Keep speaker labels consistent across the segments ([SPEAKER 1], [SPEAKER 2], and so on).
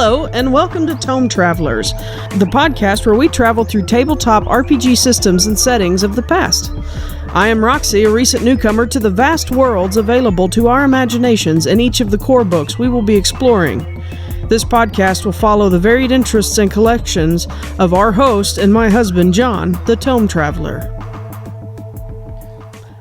[SPEAKER 1] Hello, and welcome to Tome Travelers, the podcast where we travel through tabletop RPG systems and settings of the past. I am Roxy, a recent newcomer to the vast worlds available to our imaginations in each of the core books we will be exploring. This podcast will follow the varied interests and collections of our host and my husband, John, the Tome Traveler.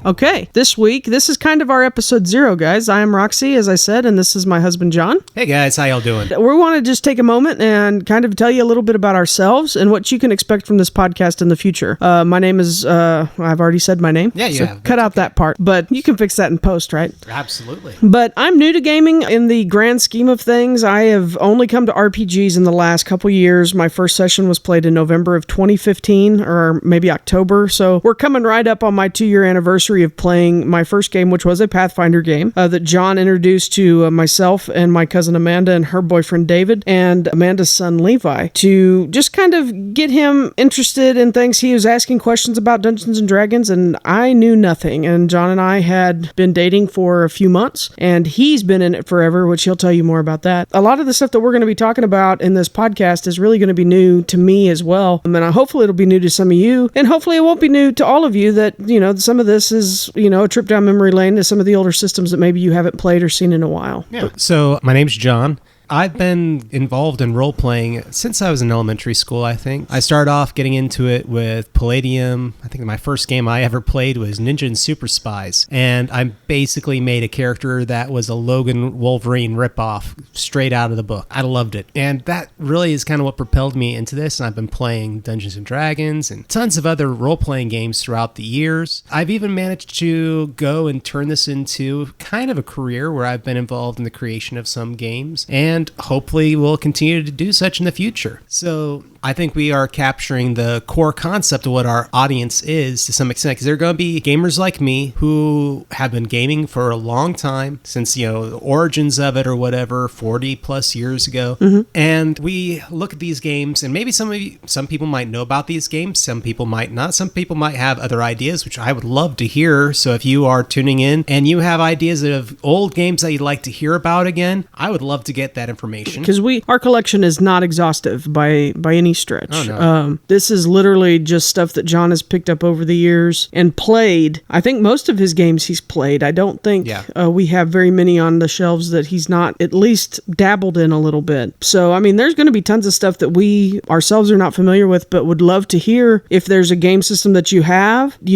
[SPEAKER 1] Okay, this week, this is kind of our episode 0, guys. I am Roxy, as I said, and this is my husband, John.
[SPEAKER 2] Hey, guys. How y'all doing?
[SPEAKER 1] We want to just take a moment and kind of tell you a little bit about ourselves and what you can expect from this podcast in the future. My name is, I've already said my name.
[SPEAKER 2] Yeah, you have.
[SPEAKER 1] Cut out that part, but you can fix that in post, right?
[SPEAKER 2] Absolutely.
[SPEAKER 1] But I'm new to gaming in the grand scheme of things. I have only come to RPGs in the last couple years. My first session was played in November of 2015, or maybe October, so we're coming right up on my 2-year anniversary of playing my first game, which was a Pathfinder game that John introduced to myself and my cousin Amanda and her boyfriend David and Amanda's son Levi to just kind of get him interested in things. He was asking questions about Dungeons and Dragons, and I knew nothing. And John and I had been dating for a few months, and he's been in it forever, which he'll tell you more about that. A lot of the stuff that we're going to be talking about in this podcast is really going to be new to me as well. And hopefully it'll be new to some of you, and hopefully it won't be new to all of you that, some of this is, a trip down memory lane to some of the older systems that maybe you haven't played or seen in a while.
[SPEAKER 2] Yeah. So my name's John. I've been involved in role-playing since I was in elementary school, I think. I started off getting into it with Palladium. I think my first game I ever played was Ninja and Super Spies. And I basically made a character that was a Logan Wolverine ripoff straight out of the book. I loved it. And that really is kind of what propelled me into this. And I've been playing Dungeons and Dragons and tons of other role-playing games throughout the years. I've even managed to go and turn this into kind of a career where I've been involved in the creation of some games. And hopefully we'll continue to do such in the future. So I think we are capturing the core concept of what our audience is to some extent, because there are going to be gamers like me who have been gaming for a long time, since, the origins of it or whatever, 40 plus years ago. Mm-hmm. And we look at these games, and maybe some people might know about these games, some people might not, some people might have other ideas, which I would love to hear. So if you are tuning in and you have ideas of old games that you'd like to hear about again, I would love to get that information.
[SPEAKER 1] Because our collection is not exhaustive by any stretch.
[SPEAKER 2] Oh, no.
[SPEAKER 1] This is literally just stuff that John has picked up over the years and played. I think most of his games he's played. I don't think we have very many on the shelves that he's not at least dabbled in a little bit. So, there's going to be tons of stuff that we ourselves are not familiar with, but would love to hear if there's a game system that you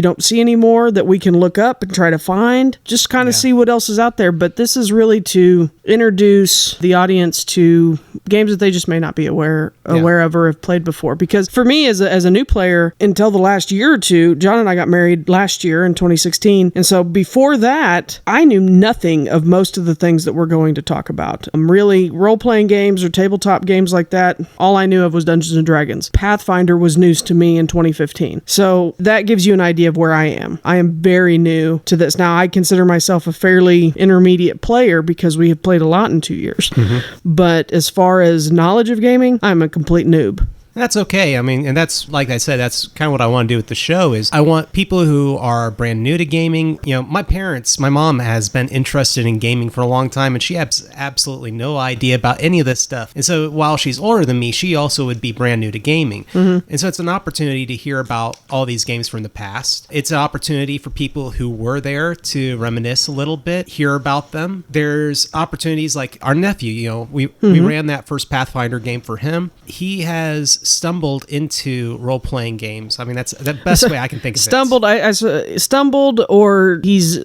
[SPEAKER 1] don't see anymore that we can look up and try to find. Just kind of see what else is out there. But this is really to introduce the audience to games that they just may not be aware of or have played before. Because for me as a new player, until the last year or two, John and I got married last year in 2016. And so before that, I knew nothing of most of the things that we're going to talk about. Really, role-playing games or tabletop games like that, all I knew of was Dungeons and Dragons. Pathfinder was news to me in 2015. So that gives you an idea of where I am. I am very new to this. Now, I consider myself a fairly intermediate player because we have played a lot in 2 years. Mm-hmm. But as far as knowledge of gaming, I'm a complete noob.
[SPEAKER 2] That's okay. And that's, like I said, that's kind of what I want to do with the show is I want people who are brand new to gaming. My mom has been interested in gaming for a long time, and she has absolutely no idea about any of this stuff. And so while she's older than me, she also would be brand new to gaming. Mm-hmm. And so it's an opportunity to hear about all these games from the past. It's an opportunity for people who were there to reminisce a little bit, hear about them. There's opportunities like our nephew, we ran that first Pathfinder game for him. He has stumbled into role-playing games. That's the best way I can think of
[SPEAKER 1] it. Stumbled, or he's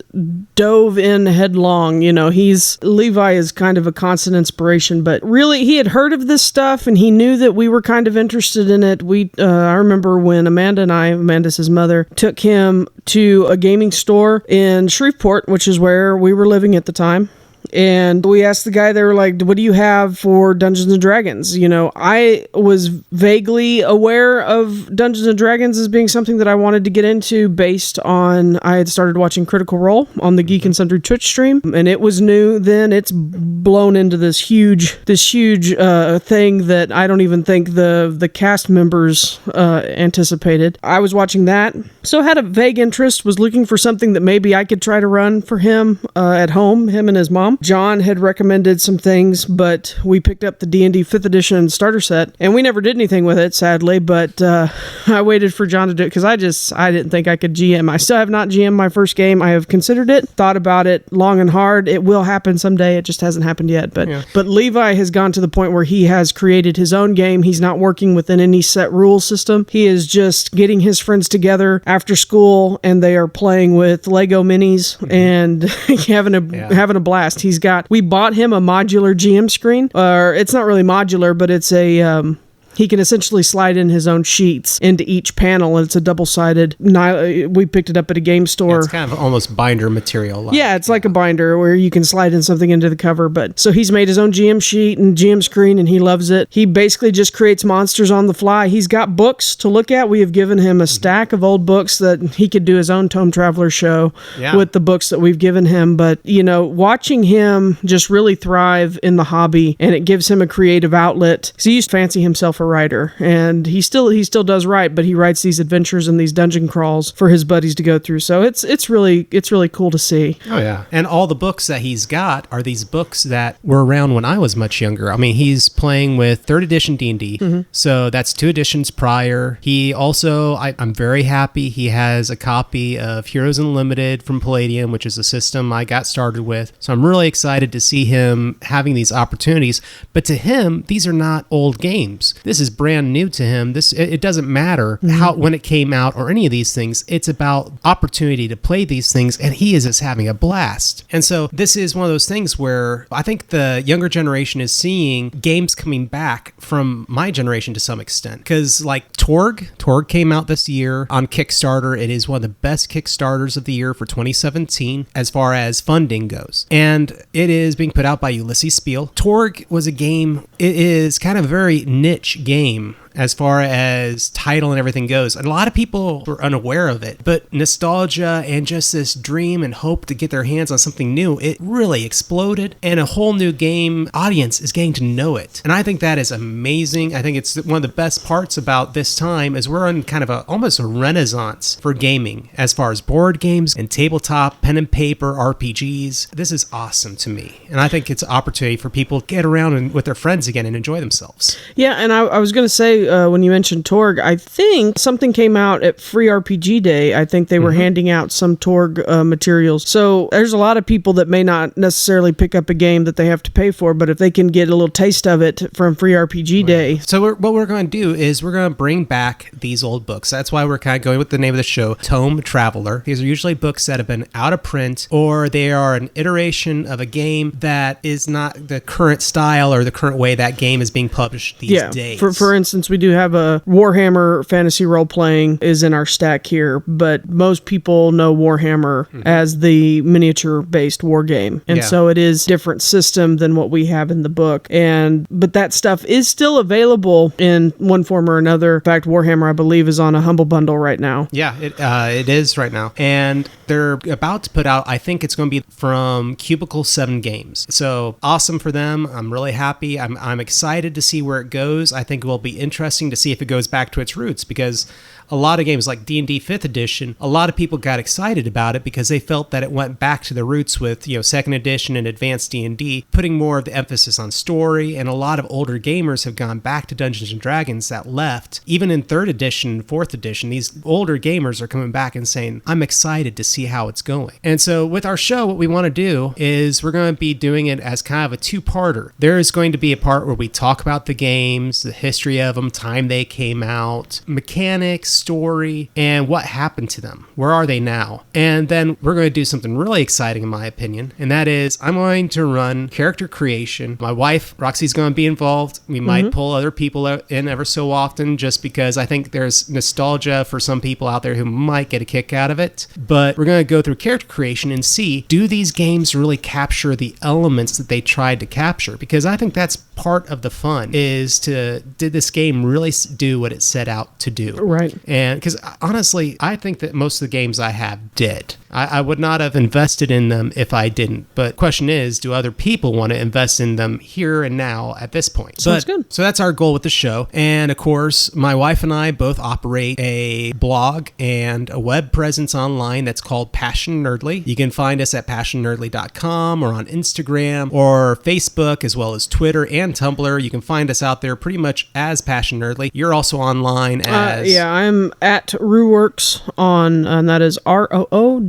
[SPEAKER 1] dove in headlong. Levi is kind of a constant inspiration, but really he had heard of this stuff and he knew that we were kind of interested in it. I remember when Amanda's his mother, took him to a gaming store in Shreveport, which is where we were living at the time. And we asked the guy, they were like, what do you have for Dungeons and Dragons? I was vaguely aware of Dungeons and Dragons as being something that I wanted to get into based on, I had started watching Critical Role on the Geek and Sundry Twitch stream, and it was new then. It's blown into this huge thing that I don't even think the cast members anticipated. I was watching that, so had a vague interest, was looking for something that maybe I could try to run for him at home, him and his mom. Tome. John had recommended some things, but we picked up the D&D 5th edition starter set, and we never did anything with it, sadly, but I waited for John to do it because I didn't think I could GM. I still have not GM'd my first game. I have considered it, thought about it long and hard. It will happen someday. It just hasn't happened yet. But Levi has gone to the point where he has created his own game. He's not working within any set rule system. He is just getting his friends together after school, and they are playing with Lego minis and having a blast. We bought him a modular GM screen, or it's not really modular, but it's a he can essentially slide in his own sheets into each panel, and it's a double-sided. We picked it up at a game store.
[SPEAKER 2] It's kind of almost binder material.
[SPEAKER 1] Yeah, it's like a binder where you can slide in something into the cover. But so he's made his own GM sheet and GM screen, and he loves it. He basically just creates monsters on the fly. He's got books to look at. We have given him a stack of old books that he could do his own Tome Travelers show with the books that we've given him. But, watching him just really thrive in the hobby, and it gives him a creative outlet. So he used to fancy himself a writer, and he still does write, but he writes these adventures and these dungeon crawls for his buddies to go through. So it's really cool to see.
[SPEAKER 2] Oh yeah, and all the books that he's got are these books that were around when I was much younger. I mean, he's playing with 3rd edition D&D, so that's 2 editions prior. He also, I'm very happy he has a copy of Heroes Unlimited from Palladium, which is a system I got started with. So I'm really excited to see him having these opportunities. But to him, these are not old games. This is brand new to him. It doesn't matter when it came out or any of these things. It's about opportunity to play these things, and he is just having a blast. And so this is one of those things where I think the younger generation is seeing games coming back from my generation to some extent. Because like Torg came out this year on Kickstarter. It is one of the best Kickstarters of the year for 2017 as far as funding goes. And it is being put out by Ulysses Spiel. Torg was a game, it is kind of a very niche game as far as title and everything goes. And a lot of people were unaware of it, but nostalgia and just this dream and hope to get their hands on something new, it really exploded, and a whole new game audience is getting to know it. And I think that is amazing. I think it's one of the best parts about this time is we're on kind of almost a renaissance for gaming as far as board games and tabletop, pen and paper, RPGs. This is awesome to me. And I think it's an opportunity for people to get around with their friends again and enjoy themselves.
[SPEAKER 1] Yeah, and I was going to say, when you mentioned Torg, I think something came out at Free RPG Day. I think they were handing out some Torg materials. So there's a lot of people that may not necessarily pick up a game that they have to pay for, but if they can get a little taste of it from Free RPG Day.
[SPEAKER 2] So what we're going to do is we're going to bring back these old books. That's why we're kind of going with the name of the show, Tome Traveler. These are usually books that have been out of print, or they are an iteration of a game that is not the current style or the current way that game is being published these days.
[SPEAKER 1] For instance, we do have a Warhammer fantasy role-playing is in our stack here, but most people know Warhammer as the miniature-based war game. And so it is a different system than what we have in the book. But that stuff is still available in one form or another. In fact, Warhammer, I believe, is on a Humble Bundle right now.
[SPEAKER 2] Yeah, it is right now. And they're about to put out, I think it's going to be from Cubicle 7 Games. So awesome for them. I'm really happy. I'm excited to see where it goes. I think it will be interesting to see if it goes back to its roots, because a lot of games like D&D 5th edition, a lot of people got excited about it because they felt that it went back to the roots with, 2nd edition and advanced D&D, putting more of the emphasis on story, and a lot of older gamers have gone back to Dungeons & Dragons that left. Even in 3rd edition and 4th edition, these older gamers are coming back and saying, I'm excited to see how it's going. And so with our show, what we want to do is we're going to be doing it as kind of a two-parter. There is going to be a part where we talk about the games, the history of them, time they came out, mechanics, story, and what happened to them. Where are they now? And then we're going to do something really exciting, in my opinion, and that is I'm going to run character creation. My wife, Roxy's going to be involved. We might pull other people in ever so often, just because I think there's nostalgia for some people out there who might get a kick out of it. But we're going to go through character creation and see, do these games really capture the elements that they tried to capture? Because I think that's part of the fun, is did this game really do what it set out to do?
[SPEAKER 1] Right.
[SPEAKER 2] And because honestly, I think that most of the games I have did. I would not have invested in them if I didn't. But the question is, do other people want to invest in them here and now at this point?
[SPEAKER 1] Sounds good.
[SPEAKER 2] So that's our goal with the show. And of course, my wife and I both operate a blog and a web presence online that's called Passionerdly. You can find us at passionerdly.com or on Instagram or Facebook, as well as Twitter and Tumblr. You can find us out there pretty much as Passionerdly. You're also online as...
[SPEAKER 1] I'm at Rooworks and that is ROOWERKS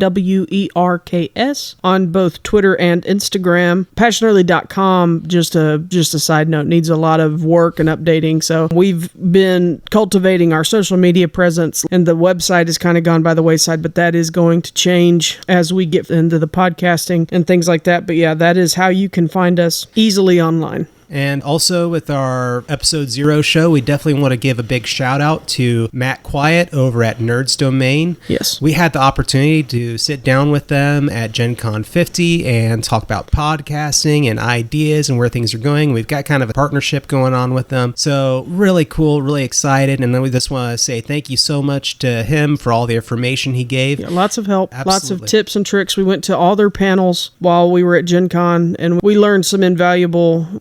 [SPEAKER 1] on both Twitter and Instagram. Passionerdly.com, just a side note, needs a lot of work and updating. So we've been cultivating our social media presence, and the website has kind of gone by the wayside, but that is going to change as we get into the podcasting and things like that. But yeah, that is how you can find us easily online.
[SPEAKER 2] And also with our episode 0 show, we definitely want to give a big shout out to Matt Quiet over at Nerds Domain.
[SPEAKER 1] Yes.
[SPEAKER 2] We had the opportunity to sit down with them at Gen Con 50 and talk about podcasting and ideas and where things are going. We've got kind of a partnership going on with them. So really cool, really excited. And then we just want to say thank you so much to him for all the information he gave.
[SPEAKER 1] Yeah, lots of help,
[SPEAKER 2] Absolutely.
[SPEAKER 1] Lots of tips and tricks. We went to all their panels while we were at Gen Con, and we learned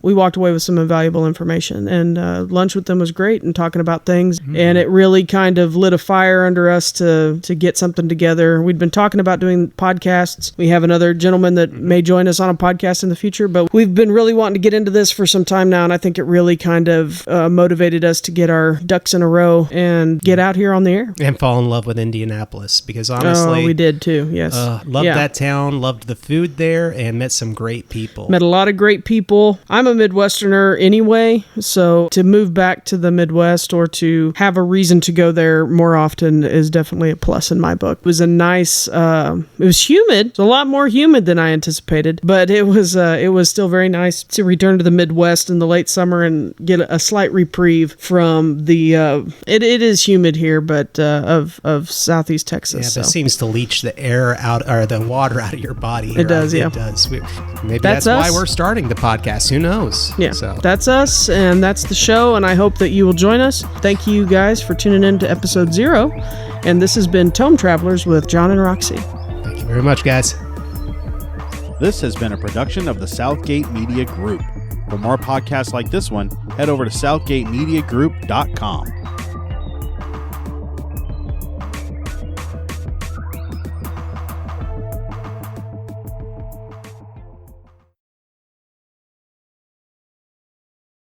[SPEAKER 1] we walked away with some invaluable information, and lunch with them was great and talking about things, and it really kind of lit a fire under us to get something together. We'd been talking about doing podcasts. We have another gentleman that may join us on a podcast in the future, but we've been really wanting to get into this for some time now, and I think it really kind of motivated us to get our ducks in a row and get out here on the air.
[SPEAKER 2] And fall in love with Indianapolis, because honestly...
[SPEAKER 1] Oh, we did too, yes.
[SPEAKER 2] Loved that town, loved the food there, and met some great people.
[SPEAKER 1] Met a lot of great people. I'm a Midwesterner anyway, so to move back to the Midwest or to have a reason to go there more often is definitely a plus in my book. It was a nice, it was humid. It's a lot more humid than I anticipated, but it was still very nice to return to the Midwest in the late summer and get a slight reprieve from the, it is humid here, but of Southeast Texas.
[SPEAKER 2] Yeah, that seems to leach the air out, or the water out of your body.
[SPEAKER 1] It does, yeah.
[SPEAKER 2] It does. Maybe that's why we're starting the podcast. Who knows?
[SPEAKER 1] Yeah.
[SPEAKER 2] So.
[SPEAKER 1] That's us, and that's the show, and I hope that you will join us. Thank you guys for tuning in to episode 0, and this has been Tome Travelers with John and Roxy.
[SPEAKER 2] Thank you very much, guys.
[SPEAKER 3] This has been a production of the Southgate Media Group. For more podcasts like this one, head over to southgatemediagroup.com.